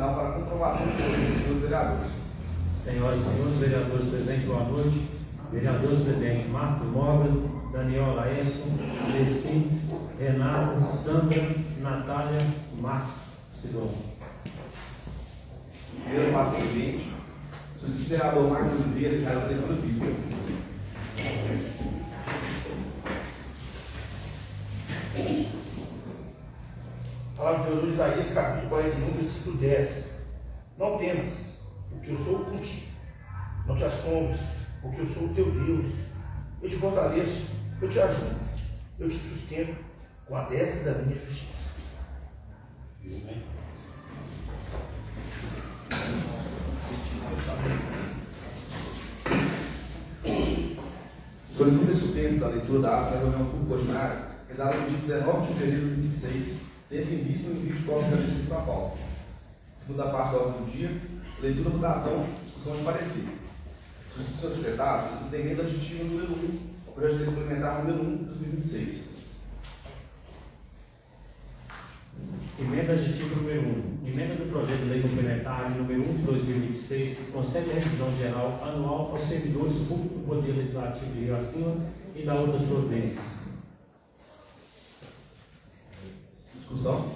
final para a comprovação do poder dos senhores vereadores. Senhoras e senhores vereadores presentes, boa noite. Vereadores presentes: Marcos Mogas, Daniel Laércio, Alessim, Renato, Sandra, Natália, Marcos Sidon. Primeiro passo seguinte, o vereador Marcos Oliveira já está leitura bíblica. Palavra de Deus, Isaías, capítulo 41, versículo 10. Não temas, porque eu sou contigo. Não te assombres, porque eu sou o teu Deus. Eu te fortaleço, eu te ajudo, eu te sustento com a destra da minha justiça. Amém. Solicita a dispensa da leitura da ata da reunião pública ordinária, realizada no dia 19 de fevereiro de 2026, tendo em vista o envio de cópia da leitura da pauta. Segunda parte da ordem do dia, leitura, votação, discussão de parecer. Solicita ao secretário o emenda aditiva número 1, ao projeto de lei complementar número 1 de 2026. Emenda aditiva número 1. Emenda do projeto de lei complementar número 1 de 2026, que concede a revisão geral anual aos servidores públicos do Poder Legislativo de Rio Acima e da outras providências. Discussão.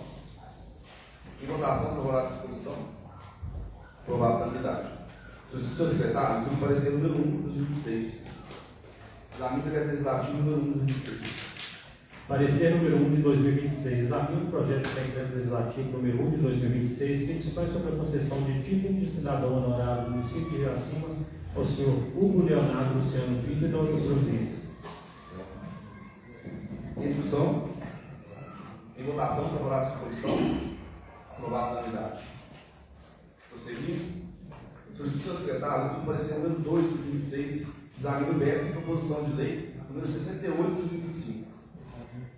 Em votação, favorável à comissão. Aprovado pela unanimidade. Solicito ao secretário o parecer número 1 de 2026. Exame do decreto legislativo número 1 de 2026. Parecer número 1 de 2026, examina o projeto de decreto legislativo número 1 de 2026, que dispõe sobre a concessão de título de cidadão honorário do município de Rio Acima ao senhor Hugo Leonardo Luciano Pinto e da outras providências. Em discussão. Em votação, favorável à comissão. Aprovado pela unanimidade. Prosseguindo. Solicito ao secretário o parecer número 2 de 2026, examina o veto de proposição de lei número 68 de 2025.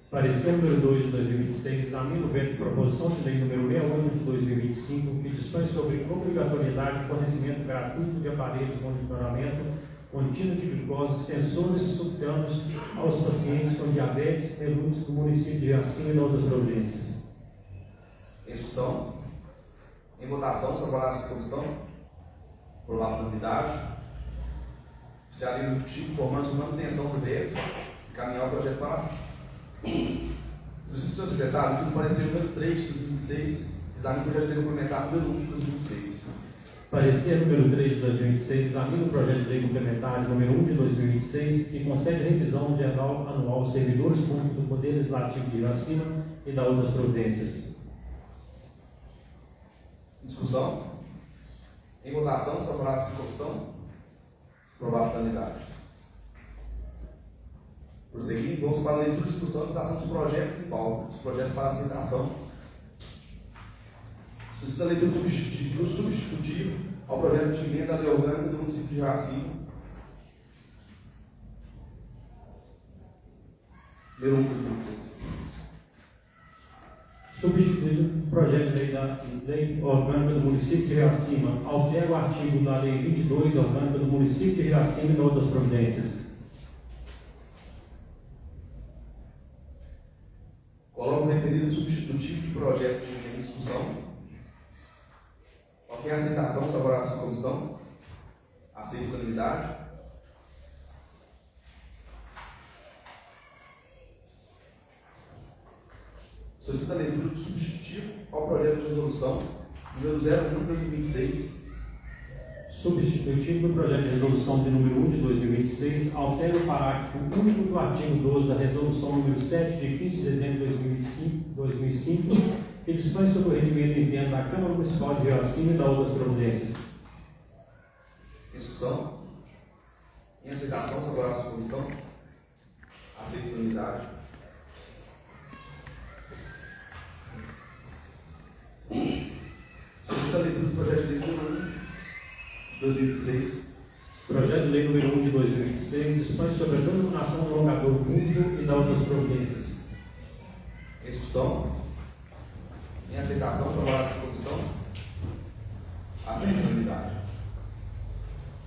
Parecer número 2 de 2026, examina o veto de proposição de lei número 61 de 2025, que dispõe sobre obrigatoriedade de fornecimento gratuito de aparelhos de monitoramento contínuo de glicose, sensores subcutâneos aos pacientes com diabetes mellitus do município de Rio Acima e outras providências. Em discussão. Em votação, favorável à comissão. Aprovado pela unanimidade. Oficialismo executivo formando manutenção do veto e caminhar o projeto para solicito ao secretário que o parecer número 3 de 2026, examina o projeto de lei complementar número 1 de 2026. Parecer número 3 de 2026, examina o projeto de lei complementar número 1 de 2026, que concede revisão geral anual aos servidores públicos do Poder Legislativo de Rio Acima e da outras providências. Discussão. Em votação, favorável à comissão. Aprovado pela unanimidade. Prosseguindo, vamos para a leitura, discussão e votação dos projetos em pauta, dos projetos para aceitação. Solicita a leitura do substitutivo ao projeto de emenda da lei orgânica do município de Rio Acima. Número 1 de 2026. Substituir o projeto de lei da lei orgânica do município de Rio Acima, altera o artigo da lei 22 orgânica do município de Rio Acima e de outras providências. Coloco o referido substitutivo de projeto de emenda em discussão. Ok, aceitação, favorável à comissão. Aceito a unanimidade. Solicita a leitura do substitutivo ao projeto de resolução número 01 de 2026. Substitutivo do projeto de resolução de número 1 de 2026, altera o parágrafo único do artigo 12 da resolução número 7 de 15 de dezembro de 2005, que dispõe sobre o regimento interno da Câmara Municipal de Rio Acima e da outras providências. Em discussão. Em aceitação, favorável à comissão. Aceito a unanimidade. Solicita a leitura do projeto de lei número 1 de 2026. Projeto de lei número 1 de 2026 dispõe sobre a denominação do logador público e da outras providências. Em discussão. Em aceitação, favorável à comissão. Aceito a unanimidade.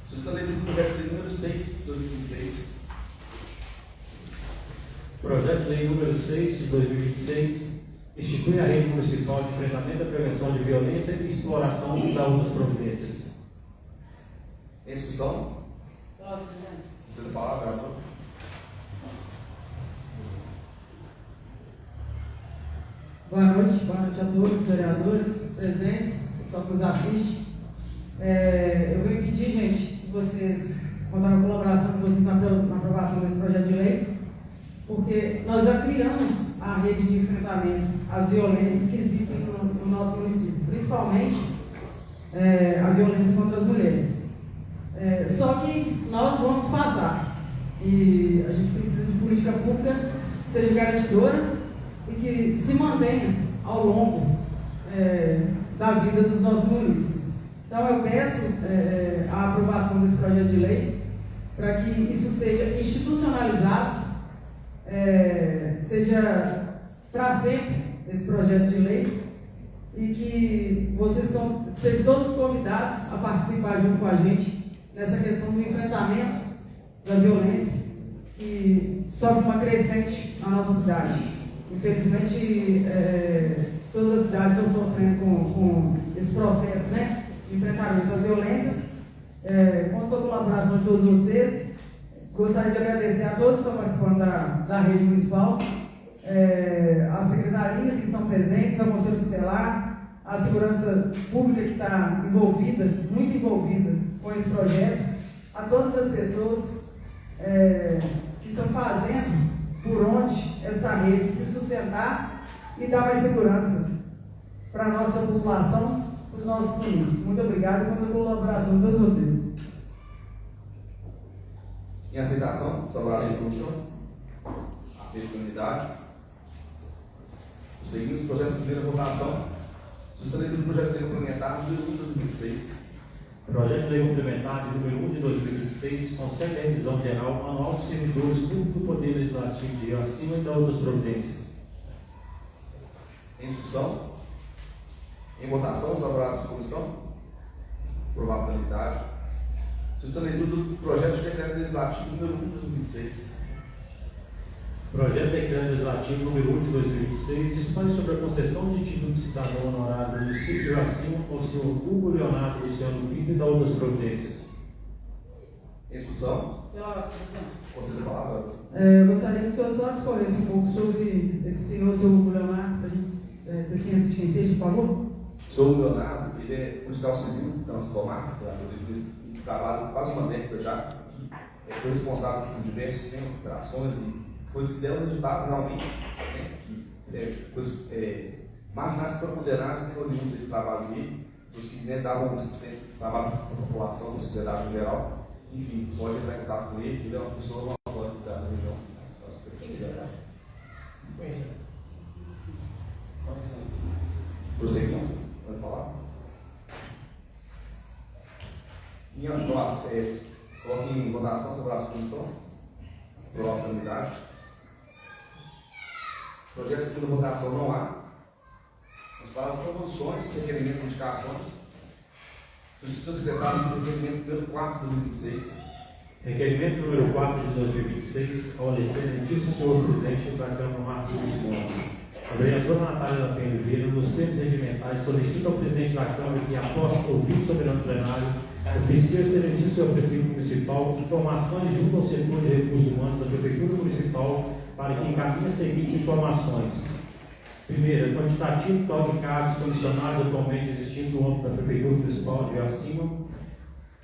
Solicita a leitura do projeto de lei número 6 de 2026. Projeto de lei número 6 de 2026 Institui a rede municipal de enfrentamento à prevenção de violência e exploração e da outras providências. Em discussão? Você tem palavra, vereador? Boa noite a todos os vereadores presentes, pessoal que nos assiste. Eu venho pedir, gente, que vocês contar com a colaboração de vocês na aprovação desse projeto de lei, porque nós já criamos a rede de enfrentamento às violências que existem no nosso município, principalmente a violência contra as mulheres. Só que nós vamos passar e a gente precisa de política pública que seja garantidora e que se mantenha ao longo da vida dos nossos munícipes. Então eu peço a aprovação desse projeto de lei para que isso seja institucionalizado, seja para sempre esse projeto de lei e que vocês sejam todos convidados a participar junto com a gente nessa questão do enfrentamento da violência que sofre uma crescente na nossa cidade. Infelizmente, todas as cidades estão sofrendo com esse processo, né, de enfrentamento às violências. Conto com a colaboração de todos vocês. Gostaria de agradecer a todos que estão participando da rede municipal, as secretarias que estão presentes, ao Conselho Tutelar, a segurança pública que está envolvida, muito envolvida com esse projeto, a todas as pessoas que estão fazendo por onde essa rede se sustentar e dar mais segurança para a nossa população, para os nossos munícipes. Muito obrigado pela colaboração de todos vocês. Em aceitação, sobre a comissão? Aceito a unidade. Seguimos os projetos de primeira votação. Sustentaria do projeto de lei complementar número 1 de 2006. Projeto de lei complementar de número 1 de 2026 concede a revisão geral anual dos servidores públicos do Poder Legislativo de Rio Acima e da outras providências. Em discussão? Em votação, os aparatos de comissão? Aprovado pela unidade. Sustentaria do projeto de decreto legislativo número 1 de 2026. Projeto de decreto legislativo número 1 de 2026 dispõe sobre a concessão de título de cidadão honorário do município de Rio Acima ao senhor Hugo Leonardo Luciano Pinto e da outras providências. Em discussão? Você tem palavra? Eu gostaria que o senhor só discorresse um pouco sobre esse senhor, seu Hugo Leonardo, para a gente ter ciência de quem seja, por favor. Sou o Leonardo, ele é policial civil, transformado, ele trabalha quase uma década já, foi responsável por diversos operações e coisas que deram resultado realmente, coisas marginais para condenados que oriundos de trabalho dele, os que davam trabalho para a população, da sociedade em geral. Enfim, pode entrar em contato com ele é uma pessoa valor da região. Prosseguimento, pode falar? Coloque em votação sobre a comissão. Prova da unidade. Projeto de segunda votação não há. Vamos para as proposições, requerimentos e indicações. Justiça Secretária do requerimento número 4 de 2026. Requerimento número 4 de 2026, ao excelentíssimo senhor presidente da Câmara, Marcos Visconde. A vereadora Natália da Penha Oliveira, nos termos regimentais, solicita ao presidente da Câmara que, após ouvir o soberano plenário, oficie ao excelentíssimo senhor prefeito municipal informações junto ao setor de recursos humanos da Prefeitura Municipal para que encaminhe as seguintes informações. Primeiro, quantitativo total de cargos comissionados atualmente existindo no âmbito da Prefeitura Municipal de Rio Acima,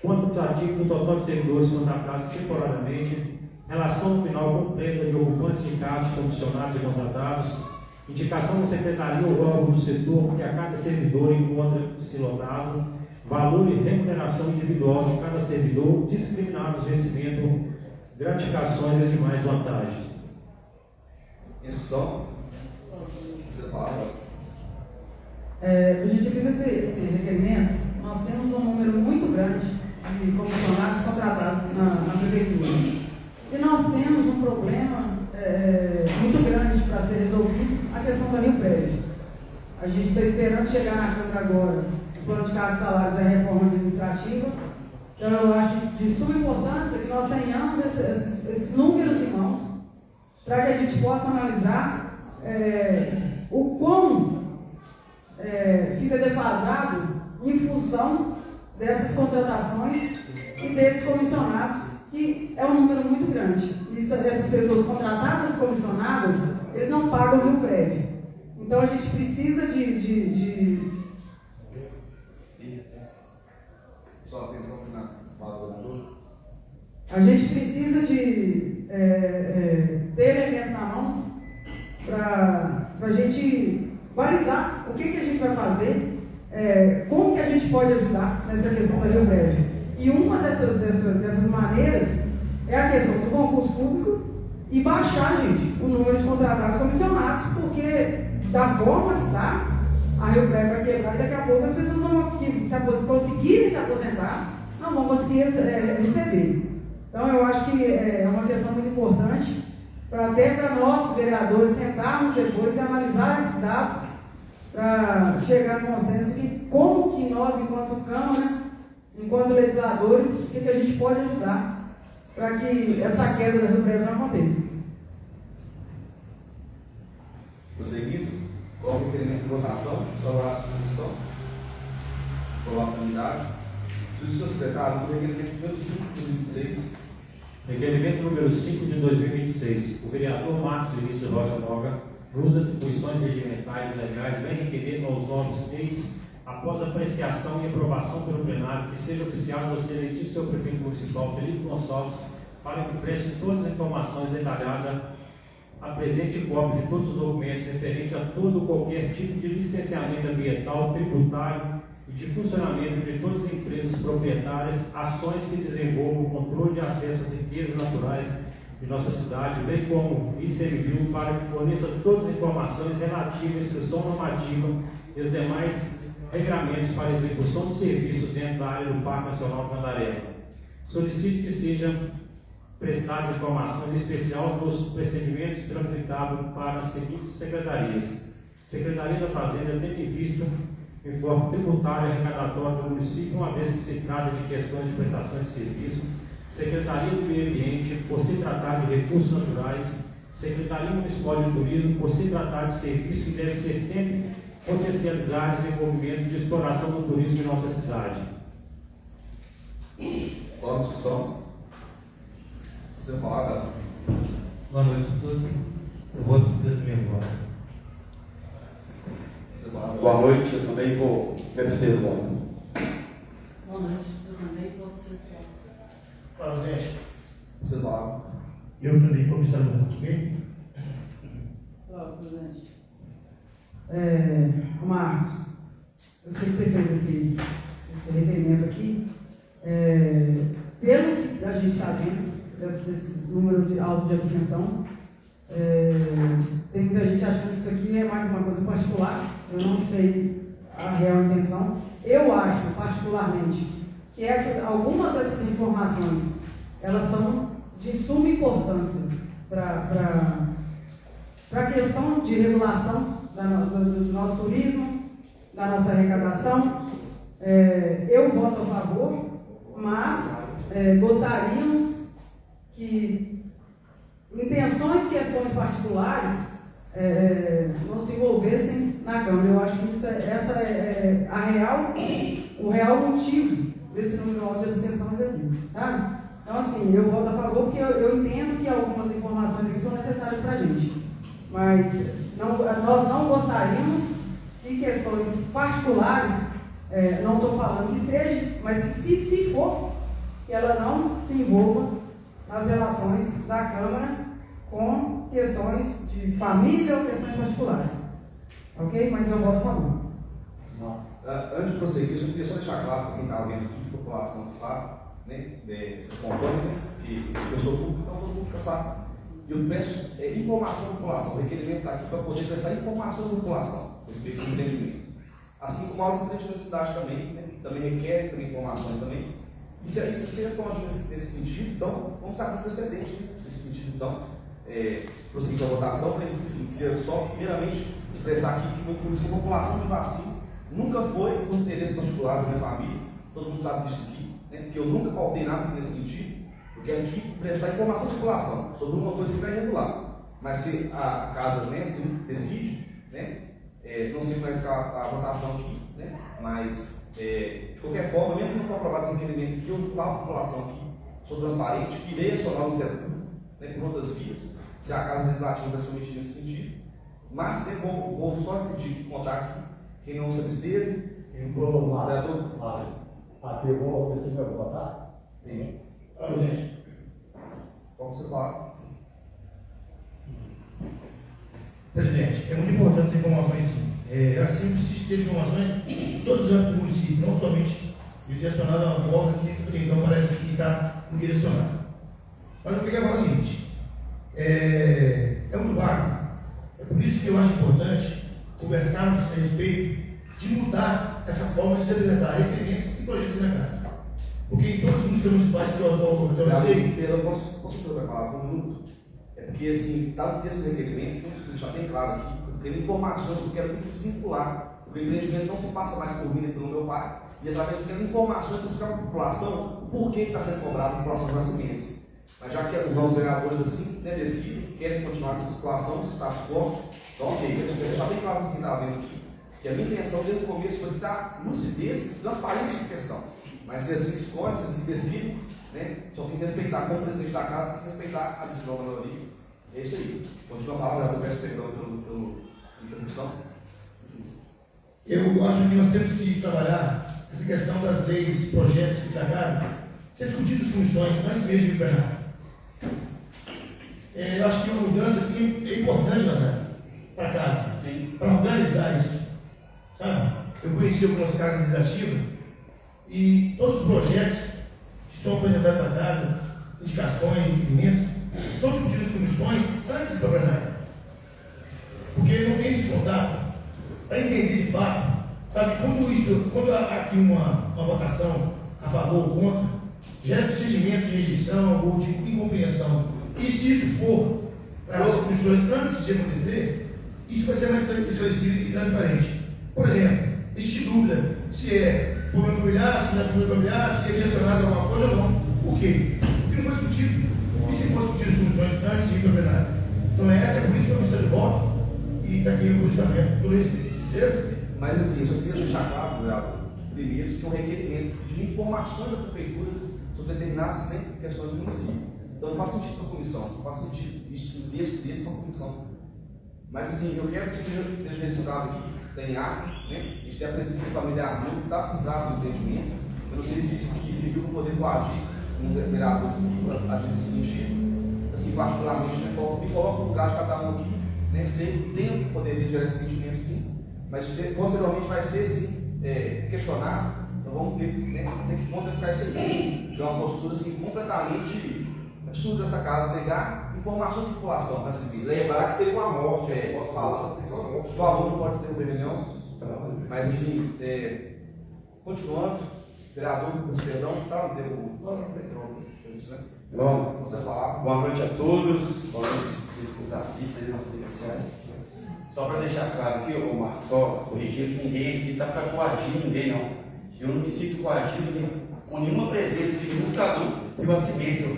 quantitativo do total de servidores contratados temporariamente, relação nominal completa de ocupantes de cargos comissionados e contratados, indicação da Secretaria ou órgão do setor que a cada servidor encontra-se lotado, valor e remuneração individual de cada servidor, discriminados vencimento, gratificações e demais vantagens. Em discussão? Você fala. A gente fez esse requerimento. Nós temos um número muito grande de comissionados contratados na prefeitura. E nós temos um problema muito grande para ser resolvido, a questão da Rio Prédio. A gente está esperando chegar na Câmara agora o plano de cargos e salários e a reforma administrativa. Então eu acho de suma importância que nós tenhamos esses números em mãos para que a gente possa analisar o quão fica defasado em função dessas contratações e desses comissionados, que é um número muito grande. E essas pessoas contratadas, comissionadas, eles não pagam o Rio Prévio. Então a gente precisa Só atenção aqui na fala do vereador. A gente precisa de ter elementos na mão para a gente balizar o que a gente vai fazer, como que a gente pode ajudar nessa questão da Rio Prévio. E uma dessas maneiras é a questão do concurso público e baixar, gente, o número de contratados comissionados, porque da forma que está, a Rio Prévio vai quebrar e daqui a pouco as pessoas não vão conseguirem se aposentar, não vão conseguir receber. Então eu acho que é uma questão muito importante, até para nós, vereadores, sentarmos depois e analisar esses dados, para chegar no consenso de como que nós, enquanto Câmara, enquanto legisladores, o que a gente pode ajudar para que essa queda da Rio Prévio não aconteça. Prosseguindo, qual o requerimento de votação sobre a questão? Coloca a unidade. Senhor secretário, o requerimento número 5 de 2026. Requerimento número 5 de 2026. O vereador Marcos Vinícius Rocha Noga, nos atribuições regimentais e legais, vem requerer aos novos ex, após apreciação e aprovação pelo plenário, que seja oficial você eleger o seu prefeito municipal, Felipe Gonçalves, para que preste todas as informações detalhadas, apresente cópia de todos os documentos referentes a todo ou qualquer tipo de licenciamento ambiental, tributário e de funcionamento de todas as empresas proprietárias, ações que desenvolvam o controle de acesso às riquezas naturais de nossa cidade, bem como ICMBio, para que forneça todas as informações relativas à inscrição normativa e os demais regramentos para a execução de serviços dentro da área do Parque Nacional Candarela. Solicito que sejam prestadas informações em especial dos procedimentos transitados para as seguintes secretarias: Secretaria da Fazenda, tendo em vista o informe tributário e arrecadatório do município, uma vez que se trata de questões de prestações de serviço; Secretaria do Meio Ambiente, por se tratar de recursos naturais; Secretaria Municipal de Turismo, por se tratar de serviços que devem ser sempre potencializar o desenvolvimento de exploração do turismo em nossa cidade. Qual a discussão? Você vai falar, Gato? Boa noite a todos. Eu vou dizer do meu voto. Boa noite, eu também vou me abster do voto. Boa noite, eu também vou ser contra. Presidente, Você fala. eu também vou estar no voto, ok? Presidente. Marcos, eu sei que você fez esse requerimento aqui. Pelo que a gente está vendo, desse número alto de abstenção, tem muita gente achando que isso aqui é mais uma coisa particular. Eu não sei a real intenção. Eu acho, particularmente, que algumas dessas informações, elas são de suma importância para a questão de regulação do nosso turismo, da nossa arrecadação. Eu voto a favor, mas gostaríamos que intenções, questões particulares não se envolvessem na Câmara. Eu acho que essa é o real motivo desse número alto de abstenções aqui, sabe? Então, assim, eu voto a favor porque eu entendo que algumas informações aqui são necessárias para a gente, mas nós não gostaríamos que questões particulares, não estou falando que seja, mas que se for, que ela não se envolva nas relações da Câmara com questões de família ou questões particulares. Ok? Mas eu voto a favor. Antes de prosseguir, eu queria só deixar claro para quem está vendo aqui, de população que sabe, né, acompanha, né, que pessoa pública, então todo mundo sabe. E eu peço informação à população. O requerimento está aqui para poder prestar informações à população, respeito ao empreendimento. Assim como aos empreendimentos da cidade também, né, que também requerem informações também. E se vocês estão agindo nesse sentido, então vamos saber o precedente, né, nesse sentido, então, prosseguir a votação, mas enfim, queria só primeiramente expressar aqui que a população de Vacilo nunca foi com os interesses particulares da minha família, todo mundo sabe disso aqui, né, porque eu nunca pautei nada nesse sentido. Eu quero aqui prestar informação à população sobre uma coisa que está irregular. Mas se a casa, né, assim, decide, né? Não sei como vai ficar a votação aqui, né? Mas, de qualquer forma, mesmo que não for aprovado esse requerimento aqui, eu falo para a população aqui, sou transparente, que irei acionar o Ministério Público, né, por outras vias, se a Casa Legislativa vai se omitir nesse sentido. Mas, né, vou só pedir contar aqui, quem não se absteve, vereador. Aqui eu vou decidir meu votar. Sim. Olha, gente. Como você fala? Presidente, é muito importante as informações, sim. Assim precisa ter informações em todos os âmbitos do município, não somente direcionado a uma órgão que então parece que está indirecionado. Mas eu queria falar o seguinte, é muito vago. É por isso que eu acho importante conversarmos a respeito de mudar essa forma de se apresentar requerimentos e projetos na casa. Porque em todos os municípios municipais que eu sei... Pedro, posso ter a palavra um minuto? É porque, assim, está no texto do requerimento, como está bem claro aqui, eu tenho informações que eu quero muito desvincular, porque o empreendimento não se passa mais por mim e pelo meu pai, e através de informações para explicar para a população por que está sendo cobrado a população de nascimento. Mas já que os novos vereadores, assim, têm decidido, querem continuar nessa situação, nesse status quo, então, ok, eu quero deixar bem claro para quem está vendo aqui, que a minha intenção desde o começo foi dar lucidez, transparência nessa questão. Mas se assim escolhe, se assim decide, né, só tem que respeitar, como presidente da casa, tem que respeitar a decisão da maioria. É isso aí. Continua a palavra, eu peço perdão pela interrupção. Eu acho que nós temos que trabalhar essa questão das leis, projetos da casa, ser discutido as comissões, antes mesmo de plenário. Eu acho que uma mudança aqui é importante, para casa, para organizar isso. Sabe? Eu conheci algumas casas legislativas e todos os projetos que são apresentados para casa, indicações, requerimentos, são discutidos em comissões antes do plenário. Porque não tem esse contato para entender de fato, sabe, quando há aqui uma votação a favor ou contra, gera esse sentimento de rejeição ou de incompreensão. E se isso for para as comissões antes de acontecer, isso vai ser mais esclarecido e transparente. Por exemplo, existe dúvida se é problema familiar, se não é problema familiar, se é direcionado a alguma coisa ou não. Por quê? Porque não foi discutido. E se for discutido as comissões antes de ir para o plenário? Então é por isso que eu estou de voto e está aqui o posicionamento do respeito. Beleza? Mas assim, eu só queria deixar claro, vereador, primeiro, que é um requerimento pedindo informações da prefeitura sobre determinadas, né, questões do município. Então não faz sentido para a comissão, não faz sentido isso um texto desse para a comissão. Mas assim, eu quero que seja registrado aqui, tem ato, né? A gente tem a presença da família Armando, que está por trás do entendimento. Eu não sei se isso aqui serviu para poder coagir uns vereadores que a gente se sentir, assim, particularmente, né? Me coloco no lugar de cada um aqui, né? Sei que tem o poder de gerar esse sentimento, sim, mas posteriormente vai ser, sim, questionado. Então vamos ver, né? Até que ponto vai ficar isso aí. De uma postura, assim, completamente absurda dessa casa, negar informações de população para civil. Lembrar que teve uma morte, posso falar? Por favor, não pode ter uma reunião. Mas assim, continuando, vereador, com perdão, tá? Bom, você falar. boa noite a todos, boa noite que nos assistem nas nossas redes sociais. Só para deixar claro aqui, ô Marcos, só corrigir que ninguém aqui está para coagir ninguém, não. Eu não me sinto coagido com nenhuma presença de nenhum cidadão de uma ciência.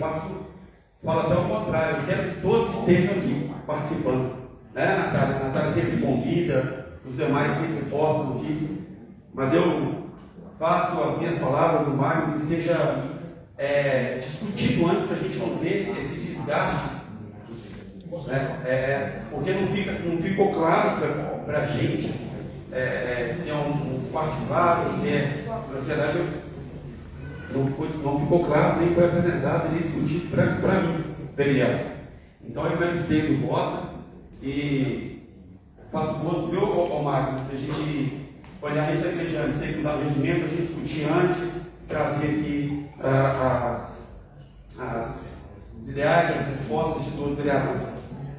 Falo até o contrário, eu quero que todos estejam aqui participando. Né? A Natália sempre convida, os demais sempre postam aqui, mas eu faço as minhas palavras no bairro que seja discutido antes para a gente não ter esse desgaste. Porque não ficou claro para a gente se é um particular, se é sociedade. Não ficou claro, nem foi apresentado, nem discutido para mim, vereador. Então eu me abstenho do voto e faço gosto meu, Marcos, para a gente olhar isso aqui antes, tem que dar o regimento, a gente discutir antes, trazer aqui os ideais, as respostas de todos os vereadores.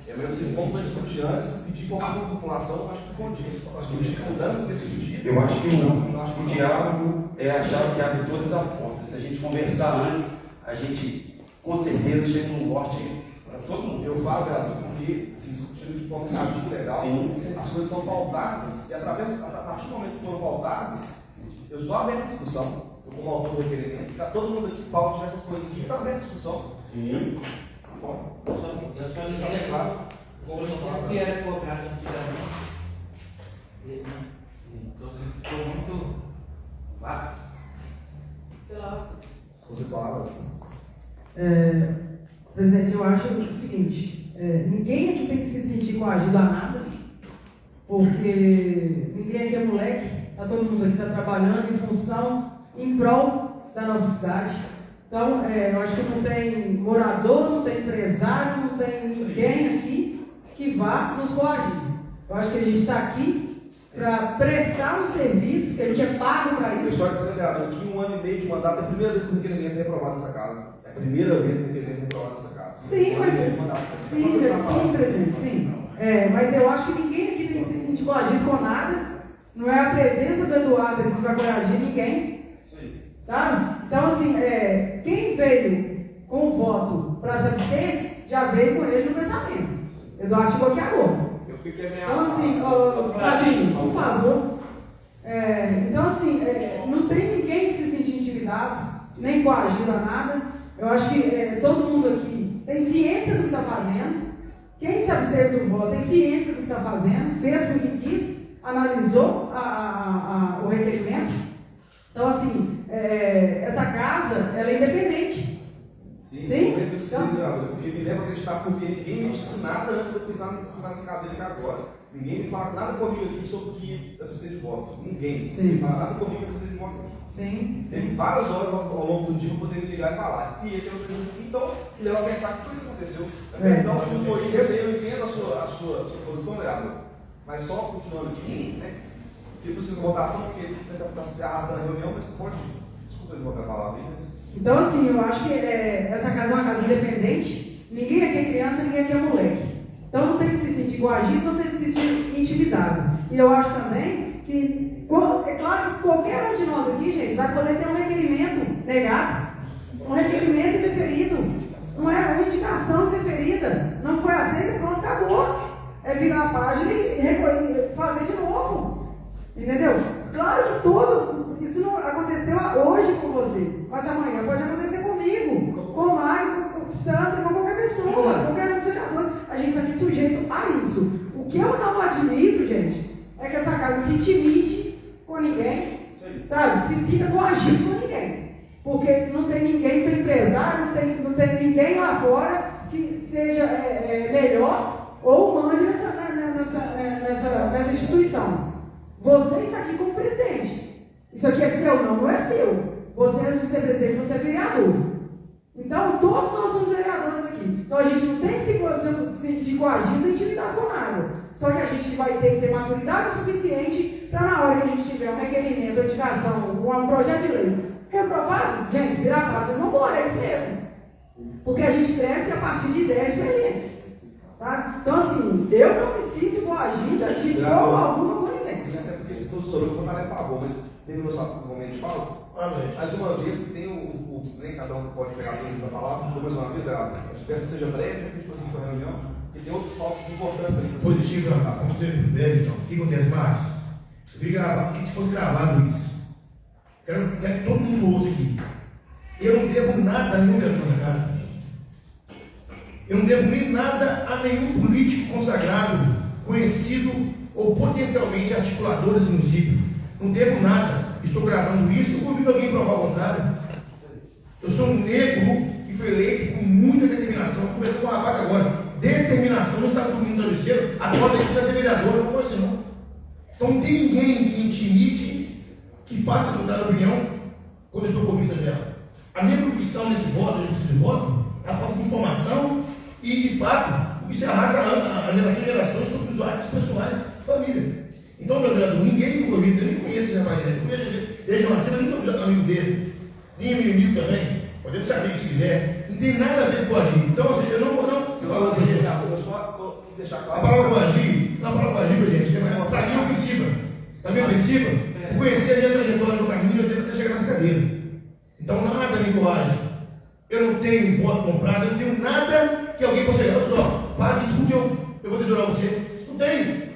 É mesmo assim, como nós discutir antes, pedir informação da população, acho que condiz. Discutir mudança desse sentido. Eu acho que não. O diálogo é a chave que abre todas as portas. Se a gente conversar antes, a gente com certeza chega num norte para todo mundo. Eu falo, vereador, porque se discutindo de forma sadia e legal, as coisas são pautadas, e a partir do momento que foram pautadas, eu estou aberto à discussão. Eu, como autor do requerimento, está todo mundo aqui que pauta essas coisas aqui, está aberto à discussão. Sim. Eu só me É claro. o que era cobrado antigamente. Então, você ficou muito vago. Você fala. Presidente, eu acho o seguinte, ninguém aqui tem que se sentir coagido a nada, porque ninguém aqui é moleque, todo mundo aqui está trabalhando em função, em prol da nossa cidade. Então, eu acho que não tem morador, não tem empresário, não tem ninguém aqui que vá nos coagir. Eu acho que a gente está aqui para prestar um serviço, que a gente é pago para isso. Pessoal, você está ligado? Aqui 1 ano e meio de mandato é a primeira vez que o requerimento é reprovado nessa casa. É a primeira vez que o requerimento é reprovado nessa casa. Sim, mas sim, presidente, sim. Mas eu acho que ninguém aqui tem que se sentir coagido com nada. Não é a presença do Eduardo que vai coagir ninguém. Sabe? Então, assim, quem veio com o voto para se abster, já veio com ele no pensamento. Eduardo chegou aqui agora. Eu fiquei Então, assim, Fabinho, por favor. Então, assim, não tem ninguém que se sentir intimidado, nem coagido a nada. Eu acho que todo mundo aqui tem ciência do que está fazendo. Quem se absteve do voto tem ciência do que está fazendo, fez o que quis, analisou o requerimento. Então, assim, essa casa, ela é independente. Sim? Porque me leva a acreditar, porque ninguém me disse nada antes de eu pisar nessa cadeira aqui agora. Ninguém me fala nada comigo aqui sobre o que eu precisei de voto. Ninguém. Sim. Me fala nada comigo que eu precisei de voto aqui. Sim. Tem várias horas ao longo do dia para poder me ligar e falar. E ele tem uma presença aqui, então me leva a pensar que foi isso que aconteceu. Então, se não for isso, eu entendo a sua posição, vereador. Mas só continuando aqui, né? Porque precisa de votação, porque está se arrastando na reunião, mas pode. Desculpa eu não a palavra aí, mas. Então, assim, eu acho que essa casa é uma casa independente. Ninguém aqui é criança, ninguém aqui é moleque. Então, não tem que se sentir coagido, não tem que se sentir intimidado. E eu acho também que, é claro que qualquer um de nós aqui, gente, vai poder ter um requerimento negado, um requerimento indeferido. Não é uma indicação indeferida. Não foi aceita, pronto, acabou. É virar a página e fazer de novo. Entendeu? Claro que isso não aconteceu hoje com você, mas amanhã pode acontecer comigo, com o Mário, com o Sandro, com qualquer pessoa, qualquer um dos vereadores. A gente está aqui sujeito a isso. O que eu não admito, gente, é que essa casa se intimide com ninguém, sabe? Se sinta coagido com ninguém. Porque não tem ninguém, não tem empresário, não tem ninguém lá fora que seja melhor ou mande nessa instituição. Você está aqui como presidente. Isso aqui é seu, não é seu. Você é presidente, você é vereador. Então, todos nós somos vereadores aqui. Então, a gente não tem que se sentir coagido e intimidar com nada. Só que a gente vai ter que ter maturidade suficiente para, na hora que a gente tiver um requerimento, uma indicação, um projeto de lei reprovado, gente, virar a página, não bora, é isso mesmo. Porque a gente cresce a partir de ideias diferentes. Tá? Então, assim, eu não me sinto coagida de forma alguma com ninguém. Sim, até porque se posicionou que eu vou estar a favor, mas terminou só o momento de fala? Mais uma vez que tem nem cada um pode pegar todas essa palavra, mais uma vez, vereador. Eu peço que seja breve, né, que a gente possa para a reunião, porque tem outros pontos de importância ali. Positivo, vamos ser breve então. O que acontece, Marcos? Eu vi gravar, que se fosse gravado isso. Quero que todo mundo ouça aqui. Eu não devo nada a nenhum vereador da casa. Eu não devo nem nada a nenhum político consagrado, conhecido ou potencialmente articulador desse município. Não devo nada. Estou gravando isso, convido alguém provar o contrário. Eu sou um negro que foi eleito com muita determinação. Conversando com o rapaz agora. Determinação, não está dormindo no travesseiro, agora tem que ser vereador, não pode ser não. Então não tem ninguém que intimide, que faça mudar a opinião quando eu estou convicto dela. A minha convicção nesse voto, de voto, é a falta de informação e, de fato, isso arrasta a gerações sobre os atos pessoais de família. Então, meu vereador, ninguém foi ouvido, eu nem conheço esse rapaz dele. Desde o Marcelo, eu não sou amigo dele, nem meu inimigo também. Podemos ser amigos se quiser. Não tem nada a ver com agir. Então, ou seja, eu não falo com gente. Eu só quis deixar claro. A palavra coagir, gente, para mim é ofensiva. Para mim é ofensiva. Por conhecer a minha trajetória no caminho, eu devo até chegar nessa cadeira. Então, nada me coage. Eu não tenho voto comprado, eu não tenho nada que alguém possa chegar. Faz isso porque eu vou dedurar você. Não tenho.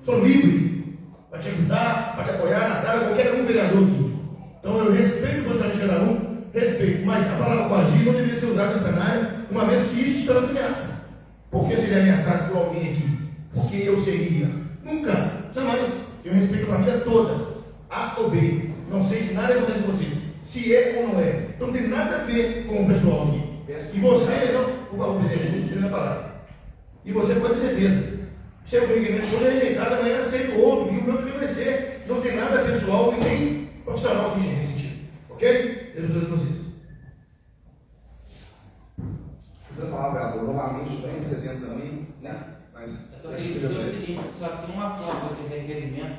Sou livre para te ajudar, para te apoiar, Natália, qualquer um vereador aqui. Então, eu respeito o posicionamento de cada um, respeito, mas a palavra coagir não deveria ser usada na plenária, uma vez que isso será ameaça. Por que seria ameaçado por alguém aqui? Porque eu seria. Nunca, jamais. Eu respeito a família toda, A ou B. Não sei de nada que acontece com vocês. Se é ou não é. Então não tem nada a ver com o pessoal aqui. E você, não, por favor, presidente, eu a palavra. E você pode ter certeza. Seu requerimento foi rejeitado, amanhã aceita o outro, e o meu também vai ser. Não tem nada pessoal e nem profissional aqui, gente, nesse sentido. Ok? Deus abençoe vocês. Você falar, vereador, novamente, bem excedendo também, né? Mas. Eu queria dizer o seguinte: só tem uma forma de requerimento,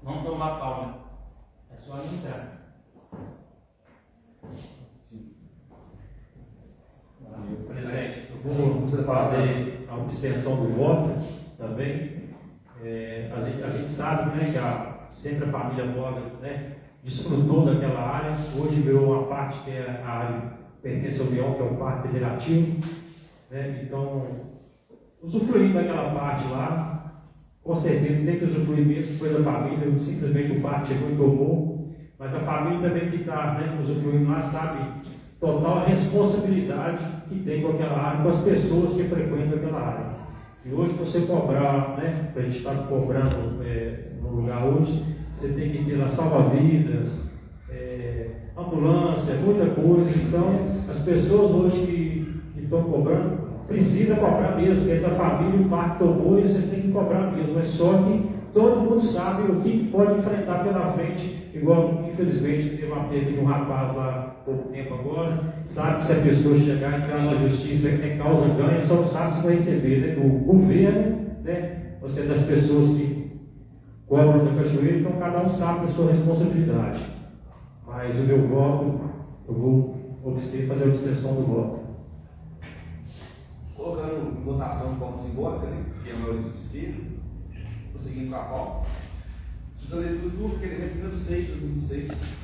não tomar palma. É só entrar. Presidente, eu vou fazer a extensão do voto também. A gente sabe, né, que sempre a família Boga, né, desfrutou daquela área. Hoje virou uma parte que é a área que pertence ao Leão, que é o Parque Federativo. Né? Então, usufruindo daquela parte lá, com certeza tem que usufruir mesmo, foi da família, simplesmente o parque chegou e tomou. Mas a família também que está, né, usufruindo lá sabe total responsabilidade que tem com aquela área, com as pessoas que frequentam aquela área. E hoje você cobrar, né, a gente está cobrando no lugar hoje, você tem que ter lá salva-vidas, ambulância, muita coisa. Então, as pessoas hoje que estão cobrando, precisam cobrar mesmo, que é da família, o parque tomou e vocês têm que cobrar mesmo. É só que todo mundo sabe o que pode enfrentar pela frente, igual, infelizmente, teve uma perda de um rapaz lá há pouco tempo agora, sabe que se a pessoa chegar e entrar na justiça é causa ganha, só não sabe se vai receber, né? Do governo, né? Ou seja, das pessoas que cobram da cachoeira, então cada um sabe da sua responsabilidade. Mas o meu voto, eu vou fazer a abstenção do voto. Colocando em votação de forma simbólica, né? Que é a maioria subscrita. Prosseguindo com a pauta. Fiz a leitura do requerimento número 6 de 2006.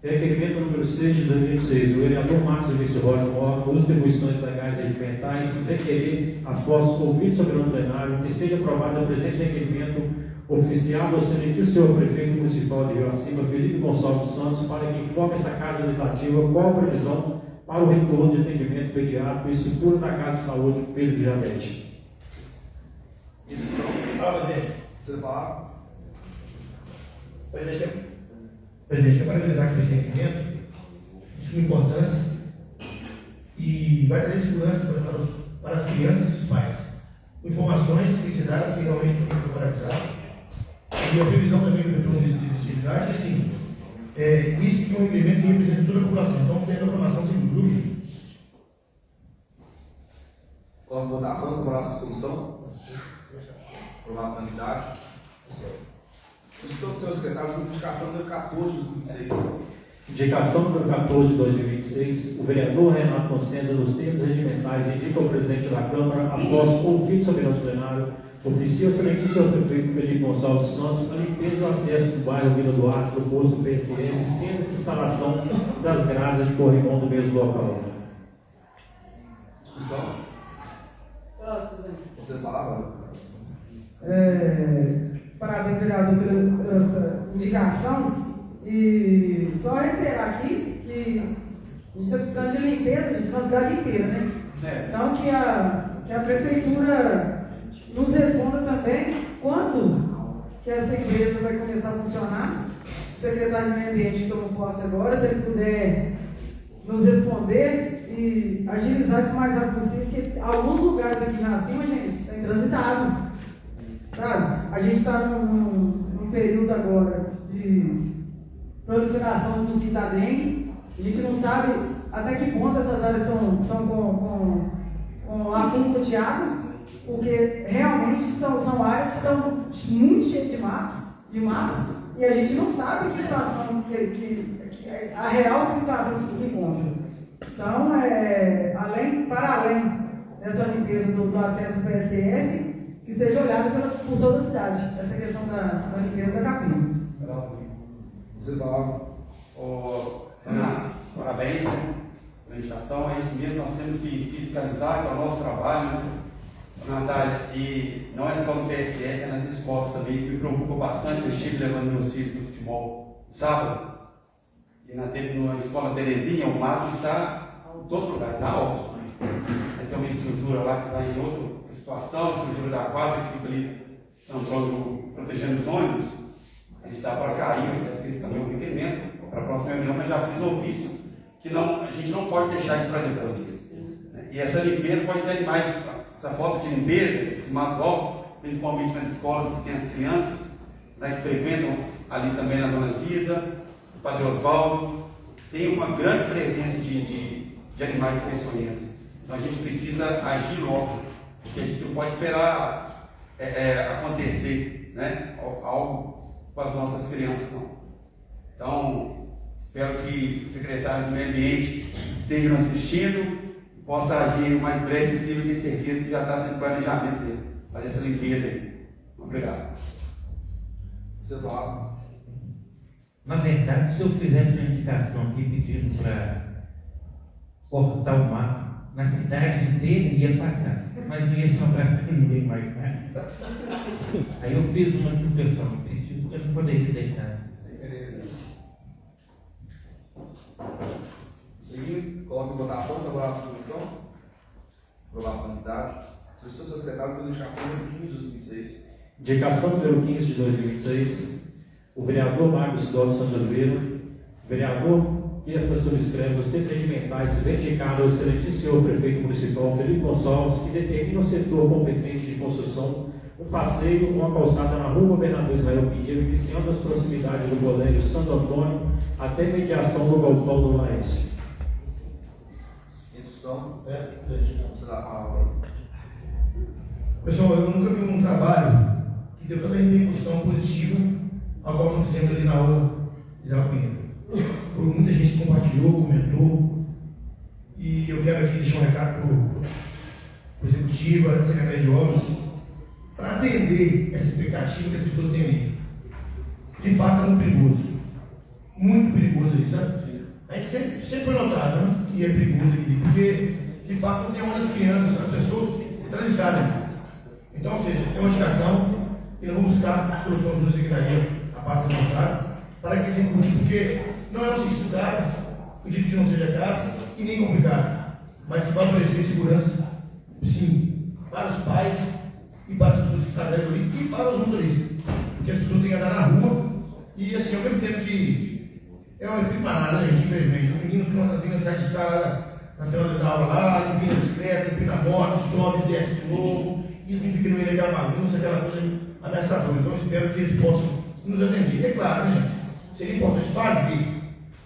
Requerimento número 6 de 2006. O vereador Marcos Vinícius Rocha Mota, com atribuições legais e regimentais, requerer, após ouvir sobre o plenário, que seja aprovado o presente requerimento oficial ao excelentíssimo senhor prefeito municipal de Rio Acima, Felipe Gonçalves Santos, para que informe essa Casa Legislativa qual a previsão para o retorno de atendimento pediátrico e estrutura da Casa de Saúde Pedro de Janete. Discussão. Presidente. Você falar? Presidente, eu quero avisar que esse requerimento de sua importância e vai trazer segurança para as crianças e os pais. Informações que têm sido dadas que realmente estão corporativas. E a previsão também do retorno de atividade, assim, isso que é um requerimento que representa toda a população. Então, tem a programação sem dúvida. Coloca em votação, se aprovar essa comissão. Aprovar a unanimidade. Discussão do senhor secretário sobre indicação número 14 de 2006. Indicação número 14 de 2026. O vereador Renato Consenza, nos termos regimentais, indica ao presidente da Câmara, após ouvir sobre o plenário, oficia o excelentíssimo senhor prefeito Felipe Gonçalves Santos a limpeza do acesso do bairro Vila Duarte do posto PSM, sendo de instalação das grades de corrimão do mesmo local. Discussão. Você falava? Parabéns, vereador, pela essa indicação. E só reiterar aqui que a gente está precisando de limpeza de uma cidade inteira, né? Então, que a prefeitura nos responda também quando que essa empresa vai começar a funcionar. O secretário de Meio Ambiente tomou posse agora, se ele puder nos responder e agilizar isso o mais rápido possível, porque alguns lugares aqui na cima, gente, está intransitável. Sabe? A gente está num período agora de proliferação do mosquito da dengue. A gente não sabe até que ponto essas áreas estão com acúmulo de água, porque realmente são áreas que estão muito cheias de mato, e a gente não sabe que situação, a real situação que se encontra. Então, para além dessa limpeza do acesso do PSF, que seja olhada por toda a cidade, essa questão da limpeza da capina. Você falava? Parabéns, né? A legislação, é isso mesmo, nós temos que fiscalizar, que é o nosso trabalho, né? Natália, e não é só no PSF, é nas escolas também, que me preocupa bastante. Eu estive levando meus filhos para o futebol no sábado, e na escola Terezinha, o mato está em todo lugar, está alto. Tem uma estrutura lá que está em outra situação, a estrutura da quadra que fica ali protegendo os ônibus, a gente está para cair. Eu já fiz também um requerimento para a próxima reunião, mas já fiz ofício que não, a gente não pode deixar isso para depois. E essa limpeza pode ter animais, essa falta de limpeza, esse manual, principalmente nas escolas que tem as crianças, né, que frequentam ali também na Dona Ziza, no Padre Osvaldo, tem uma grande presença de animais peçonhentos. Então a gente precisa agir logo, porque a gente não pode esperar acontecer, né, algo com as nossas crianças, não. Então, espero que o secretário do Meio Ambiente esteja nos assistindo, possa agir o mais breve possível, tenho certeza que já está tendo planejamento dele, fazer essa limpeza aí. Obrigado. Você fala. Na verdade, se eu fizesse uma indicação aqui pedindo para cortar o mar, na cidade inteira ia passar, mas não ia sobrar para ninguém mais, né? Aí eu fiz uma que o pessoal me pediu, eu não poderia deixar. Seguindo, coloque em votação, favorável à sugestão. Aprovar a unanimidade. Solicito ao secretário pela indicação número 15 de 2006. Indicação número 15 de 2026. O vereador Marcos Dório Santos Oliveira, vereador que essa subscreve os termos regimentais verticados ao excelentíssimo senhor prefeito municipal Felipe Gonçalves, que determina o setor competente de construção um passeio com uma calçada na rua Governador Israel Pinheiro, iniciando as proximidades do Colégio Santo Antônio até mediação do Galpão do Laércio. Instrução. Você dá a palavra. Pessoal, eu nunca vi um trabalho que deu tanta repercussão positiva ao qual estamos fazendo ali na rua Israel Pinheiro. Muita gente compartilhou, comentou, e eu quero aqui deixar um recado para o executivo, a secretaria de obras, para atender essa expectativa que as pessoas têm ali. De fato, é muito perigoso isso, sabe? A gente sempre foi notado, né, que é perigoso aqui, porque de fato não tem onde as crianças, as pessoas transitarem. Então, ou seja, é uma indicação e nós vamos buscar soluções na secretaria, a pasta responsável, para que se encurte, porque não é um serviço caro, eu digo que não seja caro e nem complicado, mas que vai oferecer segurança, sim, para os pais e para as pessoas que trabalham ali e para os motoristas, porque as pessoas têm que andar na rua e, assim, ao mesmo tempo que é um efeito manada, né, gente, infelizmente, os meninos ficam as meninas saem de sala na final da aula lá, empina a bicicleta, empina a moto, sobe, desce de novo, e os meninos ficam no meio daquela bagunça, aquela coisa ameaçadora. Então, eu espero que eles possam nos atender. É claro, né, gente? Seria importante fazer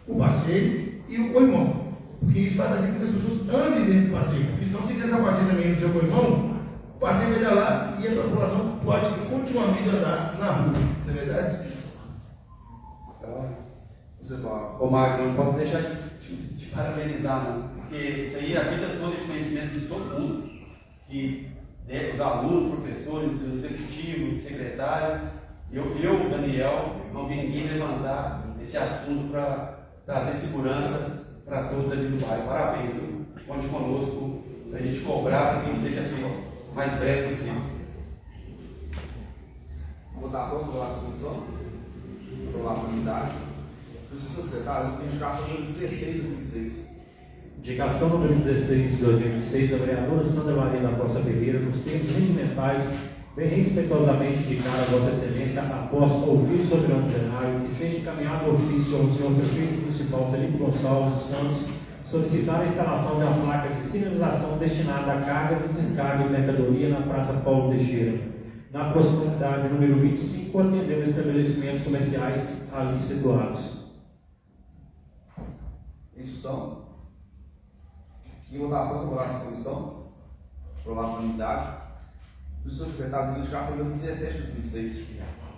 o passeio e o corrimão, porque isso vai fazer com que as pessoas andem dentro do passeio. Porque senão, se essa passeio também no seu corrimão, o passeio vai dar lá e a população pode continuamente andar na rua, não é verdade? Você fala. Ô Magno, não posso deixar de parabenizar, não, porque isso aí é a vida toda de conhecimento de todo mundo, que os alunos, professores, do executivo, do secretário. Eu, Daniel, não vi ninguém levantar esse assunto para trazer segurança para todos ali do bairro. Parabéns, viu? Conte conosco para a gente cobrar para que isso seja feito o mais breve possível. Votação sobre a solução. Aprovar a unanimidade. Solicito ao secretário pela indicação número 16 de 2006. Indicação número 16 de 2026 da vereadora Sandra Maria da Costa Pereira, nos termos regimentais, vem respeitosamente indicar a Vossa Excelência, após ouvir o soberano plenário, que seja encaminhado ofício ao senhor prefeito municipal Felipe Gonçalves dos Santos, solicitar a instalação de uma placa de sinalização destinada a cargas e descarga de mercadoria na Praça Paulo Teixeira, na proximidade número 25, atendendo estabelecimentos comerciais ali situados. Instrução. Em votação favorável à comissão. Aprovar a unanimidade. Do seu secretário de indicação número 17 de 2006.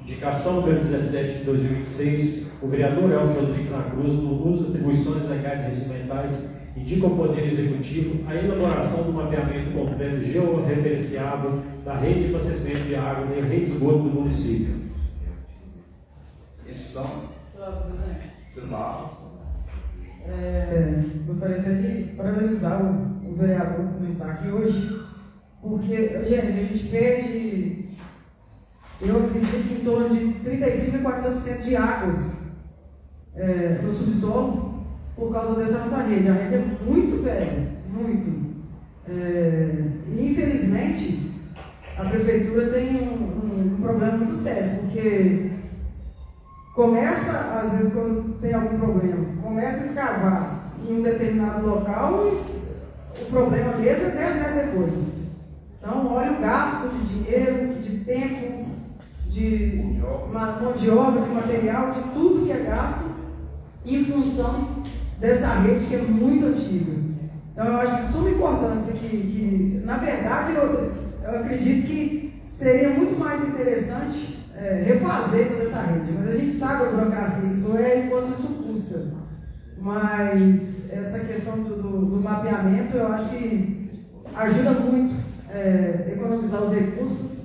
Indicação número 17 de 2026, o vereador Elton Rodrigues na Cruz, no uso das atribuições legais e regimentais, indica ao Poder Executivo a elaboração do mapeamento completo georreferenciado da rede de abastecimento de água e rede de esgoto do município. Instrução. Você Gostaria até de parabenizar o vereador por estar aqui hoje, porque, gente, a gente perde, eu acredito que em torno de 35% a 40% de água no subsolo por causa dessa nossa rede. A rede é muito velha, muito. Infelizmente, a prefeitura tem um problema muito sério, porque começa, às vezes, quando tem algum problema, começa a escavar em um determinado local e o problema mesmo é 10 metros depois. Então, olha o gasto de dinheiro, de tempo, de mão de obra, de material, de tudo que é gasto em função dessa rede que é muito antiga. Então, eu acho de suma importância que na verdade, eu acredito que seria muito mais interessante refazer toda essa rede, mas a gente sabe a burocracia que isso é e quanto isso custa. Mas essa questão do mapeamento, eu acho que ajuda muito economizar os recursos,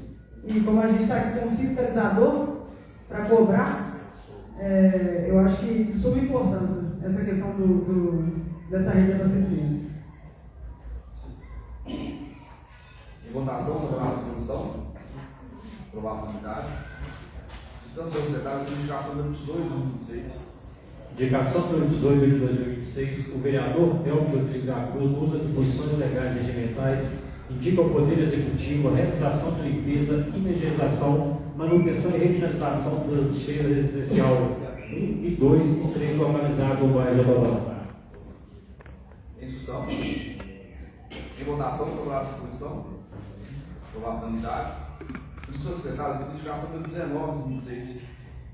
e como a gente está aqui como fiscalizador para cobrar, eu acho que de suma importância essa questão dessa rede de abastecimento. Em votação sobre a nossa comissão, aprovar a unidade. Senhor secretário, de indicação número 18 de 2026. Indicação número 18 de 2026, o vereador Elvio Rodrigues da Cruz, nos atribuições legais regimentais, indica ao Poder Executivo a realização de limpeza, higienização, manutenção e revitalização do lixeiro residencial 1 e 2 e 3 localizados no bairro de Jatobá. Em discussão. Em votação sobre a comissão. Aprovar a unidade. Senhor secretário, de indicação número 19 de 2026.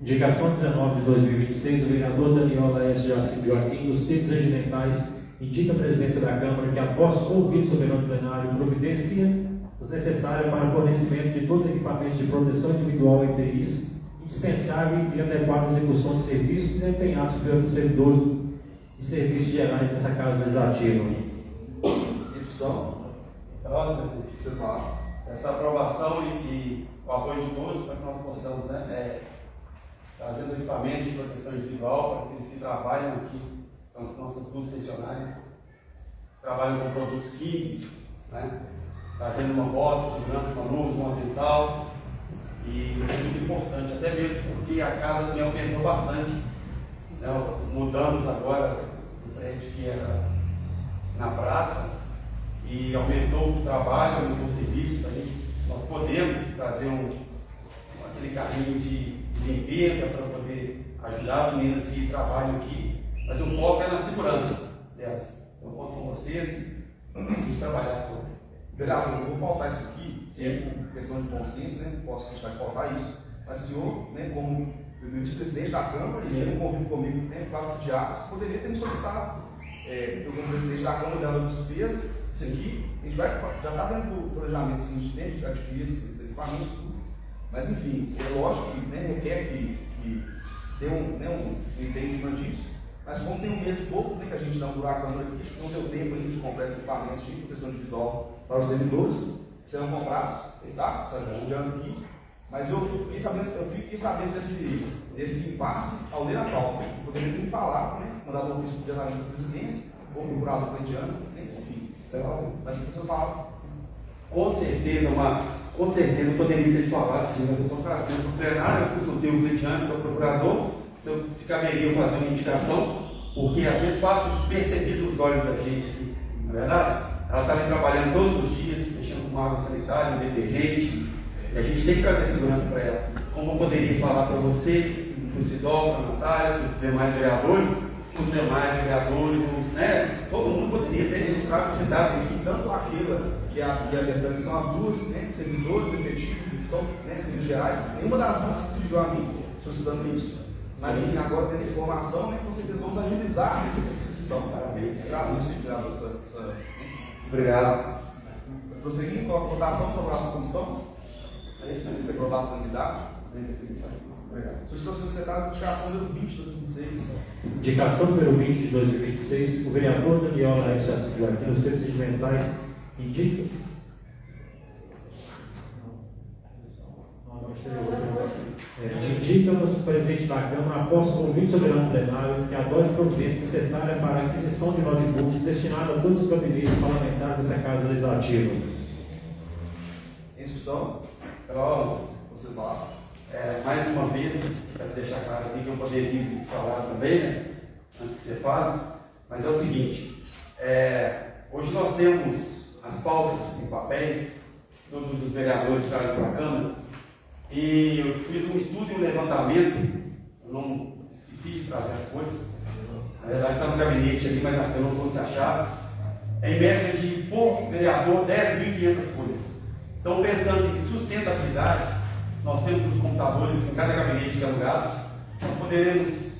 Indicação 19 de 2026, o vereador Daniel Laércio Jacinto Joaquim, nos termos regimentais, indica a presidência da Câmara que, após ouvido soberano plenário, providencia os necessários para o fornecimento de todos os equipamentos de proteção individual e EPIs, indispensável e adequada execução de serviços desempenhados pelos servidores e serviços gerais dessa Casa Legislativa. Em discussão. Você fala. Essa aprovação e o apoio de todos para que nós possamos trazer os equipamentos de proteção individual para aqueles que trabalham aqui, são as nossas duas funcionárias, trabalham com produtos químicos, trazendo uma bota, segurança, uma luz, um avental, e isso é muito importante, até mesmo porque a casa me aumentou bastante. Mudamos agora o prédio que era na praça, e aumentou o trabalho, aumentou o serviço, nós podemos trazer aquele carrinho de limpeza para poder ajudar as meninas que trabalham aqui, mas o foco é na segurança delas. Eu conto com vocês para a gente trabalhar sobre. Vereador, eu vou pautar isso aqui, por questão de consenso, posso deixar de pautar isso, mas o senhor, como vice-presidente da Câmara, e ele convive comigo, classe de atos, poderia ter me solicitado, eu como presidente da Câmara, dando despesa. Isso aqui, a gente já está dentro do planejamento assim, de tempo de adquirir esses equipamentos, tudo. Mas, enfim, é lógico que requer que dê um empenho em cima disso, mas como tem um mês e pouco que a gente dá um buraco aqui, acho que não deu tempo a gente comprar esses equipamentos de proteção individual para os servidores, que serão comprados, tá? Só ajudando aqui. Mas eu fiquei sabendo desse impasse ao ler a pauta. Você poderia me falar, mandar um ofício diretamente da presidência, ou procurar o plediano, enfim. Mas o professor fala. Com certeza eu poderia ter falado sim, mas eu estou trazendo para o plenário, eu consultei o plediano, que é o procurador, se caberia eu fazer uma indicação, porque às vezes passa despercebido nos olhos da gente aqui, não é verdade? Ela está ali trabalhando todos os dias, mexendo com água sanitária, detergente, e a gente tem que trazer segurança para ela. Como eu poderia falar para você, para o Sidol, para a Natália, para os demais vereadores, todo mundo poderia ter registrado esse dado, e tanto aquelas que a são as duas servidores efetivos, que são serviços gerais, nenhuma das duas pediu a mim solicitando isso. Mas assim, agora tem essa informação, com certeza vamos agilizar essa discussão. Parabéns. Obrigado. Prosseguindo com a votação sobre a nossa comissão. É isso mesmo, aprovado a unidade. Sugestão do secretário de indicação número 20 de 2026. Indicação número 20 de 2026, o vereador Daniel Laércio Jacinto Joaquim, nos termos regimentais, indica ao presidente da Câmara, após convite soberano plenário, que adote providência necessária para a aquisição de notebooks destinados a todos os gabinetes parlamentares dessa Casa Legislativa. Em discussão? Você fala. Mais uma vez, para deixar claro aqui que eu poderia falar também, antes que você fale, mas é o seguinte, hoje nós temos as pautas em papéis, todos os vereadores trazem para a Câmara, e eu fiz um estudo e um levantamento, eu não esqueci de trazer as coisas, na verdade está no gabinete ali, mas eu não trouxe a chave, em média de, por vereador, 10.500 folhas. Então, pensando em sustentabilidade, nós temos os computadores em cada gabinete que é alugado, nós poderemos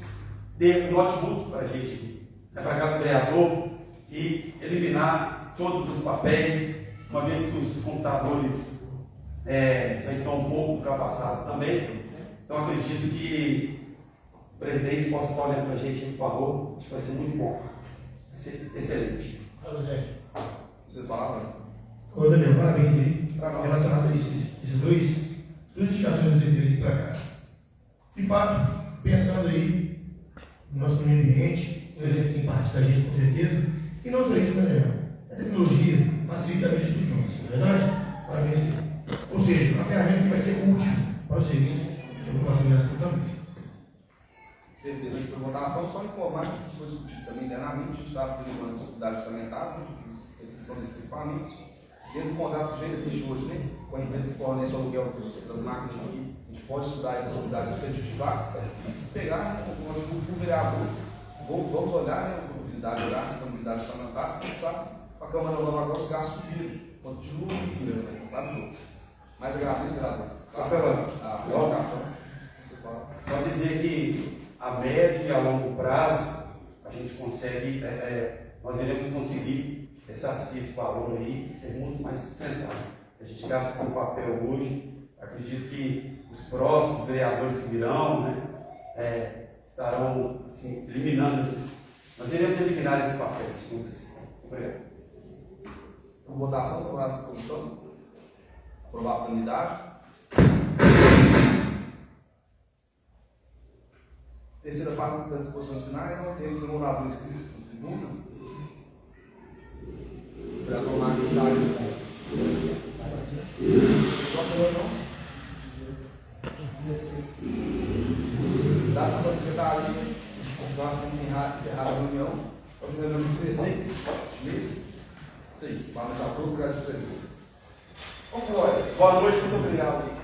ter um notebook para a gente, para cada vereador, e eliminar todos os papéis, uma vez que os computadores já estão um pouco ultrapassados também. Então, acredito que o presidente possa estar olhando para a gente, por favor, acho que vai ser muito bom, vai ser excelente. Você fala? Ô Daniel, parabéns aí, relacionado a esses duas indicações que você fez aqui para cá. De fato, pensando aí no nosso meio ambiente, um exemplo que em parte da gente com certeza, e não só isso, né, Daniel? A tecnologia facilita a vida dos nossos, não é verdade? Parabéns aí. Ou seja, uma ferramenta que vai ser útil para o serviço da população também. Certeza de votação, só informar que isso foi discutido também internamente, a gente estava preservando a possibilidade orçamentária, a aquisição desses equipamentos, dentro do contrato que já existe hoje, né, com a empresa que fornece o aluguel das máquinas aqui, a gente pode estudar a possibilidade de certificar, e se pegar, né, o código do vereador, vamos olhar, né, a probabilidade de olhar, a disponibilidade orçamentária, pensar para a Câmara Nova agora os gastos subiram, continua subindo, vários outros. Mas agradeço, vereador. A colocação. Só dizer que a médio e a longo prazo a gente consegue, nós iremos conseguir ressarcir esse valor aí e ser muito mais sustentável. A gente gasta com papel hoje, acredito que os próximos vereadores que virão, né, estarão assim, eliminando esses. Nós iremos eliminar esses papéis. Obrigado. Votação sobre essa comissão. Aprovar por unidade. Terceira parte das disposições finais, não temos demorador inscrito no tribuna. O vereador Marcos saiu. Só que não. 16. Dá para essa secretaria, continuar assim encerrar a reunião. Para o primeiro 16, mês. Isso aí. Boa noite a todos, graças a Deus. Boa noite, muito obrigado.